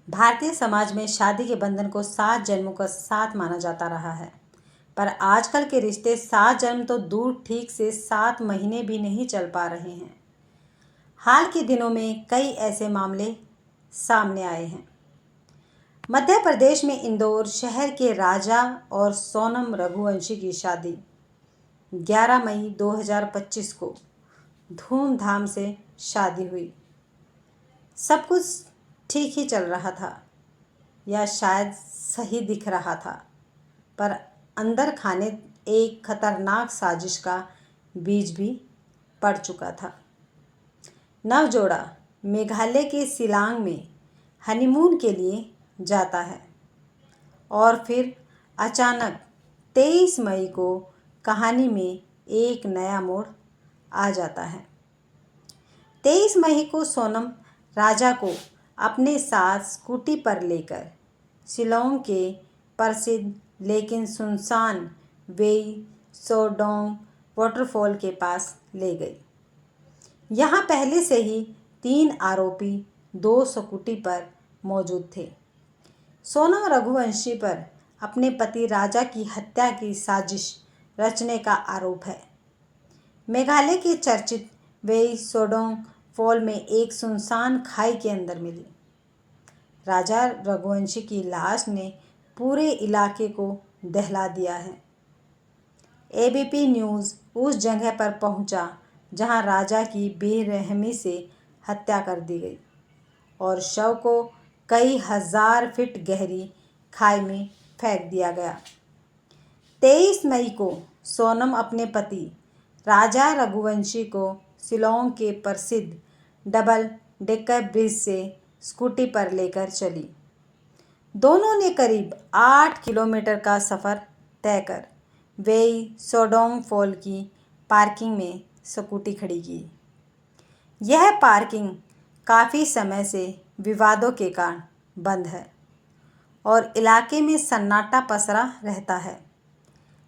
भारतीय समाज में शादी के बंधन को 7 जन्मों का साथ माना जाता रहा है। पर आजकल के रिश्ते 7 जन्म तो दूर, ठीक से 7 महीने भी नहीं चल पा रहे हैं। हाल के दिनों में कई ऐसे मामले सामने आए हैं। मध्य प्रदेश में इंदौर शहर के राजा और सोनम रघुवंशी की शादी 11 मई 2025 को धूमधाम से शादी हुई। सब कुछ ठीक ही चल रहा था, या शायद सही दिख रहा था, पर अंदर खाने एक खतरनाक साजिश का बीज भी पड़ चुका था। नवजोड़ा मेघालय के शिलांग में हनीमून के लिए जाता है और फिर अचानक 23 मई को कहानी में एक नया मोड़ आ जाता है। 23 मई को सोनम राजा को अपने साथ स्कूटी पर लेकर शिलांग के प्रसिद्ध लेकिन सुनसान वेई सोडोंग वाटरफॉल के पास ले गई। यहाँ पहले से ही 3 आरोपी 2 स्कूटी पर मौजूद थे। सोनम रघुवंशी पर अपने पति राजा की हत्या की साजिश रचने का आरोप है। मेघालय के चर्चित वेई सोडोंग फॉल में एक सुनसान खाई के अंदर मिली राजा रघुवंशी की लाश ने पूरे इलाके को दहला दिया है। एबीपी न्यूज़ उस जगह पर पहुंचा जहां राजा की बेरहमी से हत्या कर दी गई और शव को कई हजार फीट गहरी खाई में फेंक दिया गया। 23 मई को सोनम अपने पति राजा रघुवंशी को शिलांग के प्रसिद्ध डबल डेकर ब्रिज से स्कूटी पर लेकर चली। दोनों ने करीब 8 किलोमीटर का सफ़र तय कर वेई सोडोंग फॉल की पार्किंग में स्कूटी खड़ी की। यह पार्किंग काफ़ी समय से विवादों के कारण बंद है और इलाके में सन्नाटा पसरा रहता है।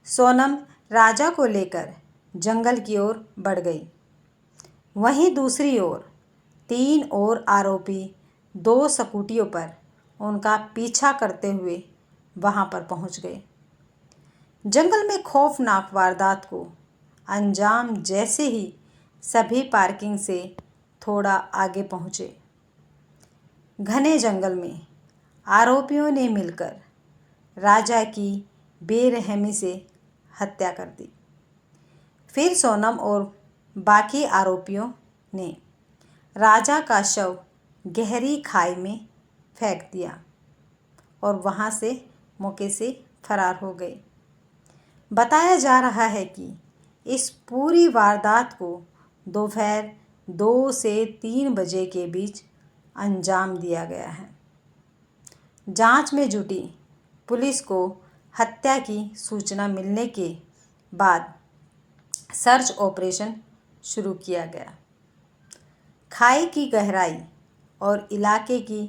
सोनम राजा को लेकर जंगल की ओर बढ़ गई। वहीं दूसरी ओर 3 और आरोपी 2 स्कूटियों पर उनका पीछा करते हुए वहां पर पहुंच गए। जंगल में खौफनाक वारदात को अंजाम जैसे ही सभी पार्किंग से थोड़ा आगे पहुंचे। घने जंगल में आरोपियों ने मिलकर राजा की बेरहमी से हत्या कर दी। फिर सोनम और बाकी आरोपियों ने राजा का शव गहरी खाई में फेंक दिया और वहां से मौके से फरार हो गए। बताया जा रहा है कि इस पूरी वारदात को दोपहर 2 से 3 बजे के बीच अंजाम दिया गया है। जांच में जुटी पुलिस को हत्या की सूचना मिलने के बाद सर्च ऑपरेशन शुरू किया गया। खाई की गहराई और इलाके की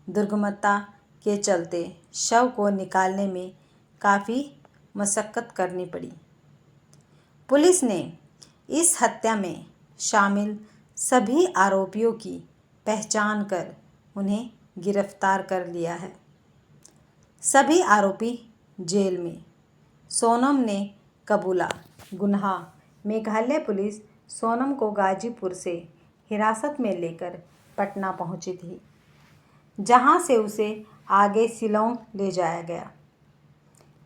दुर्गमता के चलते शव को निकालने में काफ़ी मशक्क़त करनी पड़ी। पुलिस ने इस हत्या में शामिल सभी आरोपियों की पहचान कर उन्हें गिरफ्तार कर लिया है। सभी आरोपी जेल में। सोनम ने कबूला गुनाह। मेघालय पुलिस सोनम को गाजीपुर से हिरासत में लेकर पटना पहुंची थी, जहां से उसे आगे शिलांग ले जाया गया।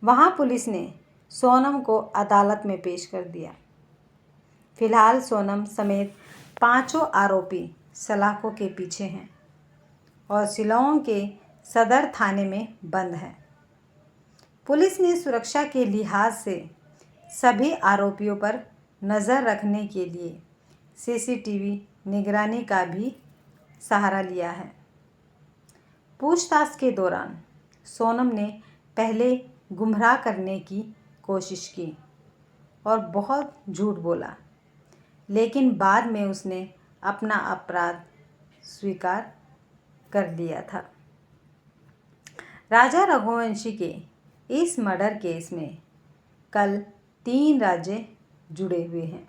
वहां पुलिस ने सोनम को अदालत में पेश कर दिया। फिलहाल सोनम समेत 5 आरोपी सलाखों के पीछे हैं और शिलांग के सदर थाने में बंद हैं। पुलिस ने सुरक्षा के लिहाज से सभी आरोपियों पर नज़र रखने के लिए सीसीटीवी निगरानी का भी सहारा लिया है। पूछताछ के दौरान सोनम ने पहले गुमराह करने की कोशिश की और बहुत झूठ बोला, लेकिन बाद में उसने अपना अपराध स्वीकार कर लिया था। राजा रघुवंशी के इस मर्डर केस में कल 3 राज्य जुड़े हुए हैं।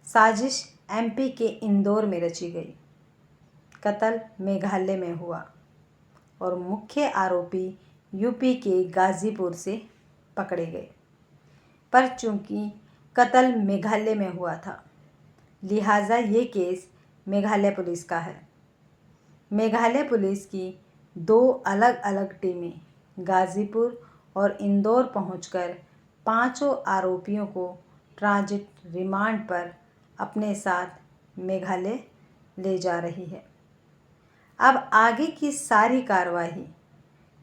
साजिश एमपी के इंदौर में रची गई। कत्ल मेघालय में हुआ और मुख्य आरोपी यूपी के गाज़ीपुर से पकड़े गए। पर चूंकि कत्ल मेघालय में हुआ था, लिहाजा ये केस मेघालय पुलिस का है। मेघालय पुलिस की 2 अलग अलग टीमें गाज़ीपुर और इंदौर पहुंचकर पांचों आरोपियों को ट्रांजिट रिमांड पर अपने साथ मेघालय ले जा रही है। अब आगे की सारी कार्रवाई,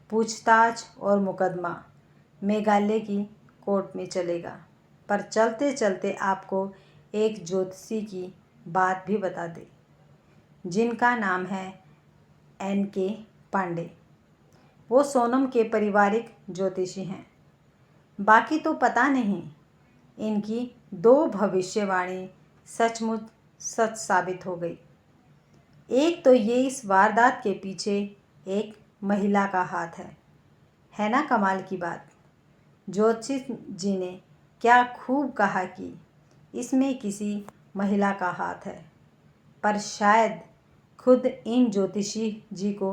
पूछताछ और मुकदमा मेघालय की कोर्ट में चलेगा। पर चलते चलते आपको एक ज्योतिषी की बात भी बता दें, जिनका नाम है NK पांडे। वो सोनम के पारिवारिक ज्योतिषी हैं। बाकी तो पता नहीं, इनकी 2 भविष्यवाणी सचमुच सच साबित हो गई। एक तो ये इस वारदात के पीछे एक महिला का हाथ है ना कमाल की बात। ज्योतिषी जी ने क्या खूब कहा कि इसमें किसी महिला का हाथ है, पर शायद खुद इन ज्योतिषी जी को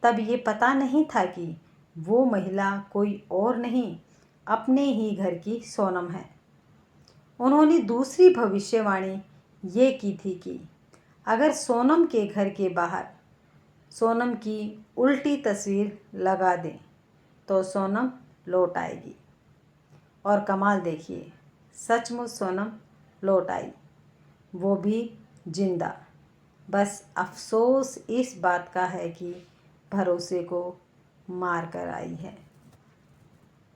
तब ये पता नहीं था कि वो महिला कोई और नहीं, अपने ही घर की सोनम है। उन्होंने दूसरी भविष्यवाणी ये की थी कि अगर सोनम के घर के बाहर सोनम की उल्टी तस्वीर लगा दें तो सोनम लौट आएगी। और कमाल देखिए, सचमुच सोनम लौट आई, वो भी जिंदा। बस अफसोस इस बात का है कि भरोसे को मार कर आई है।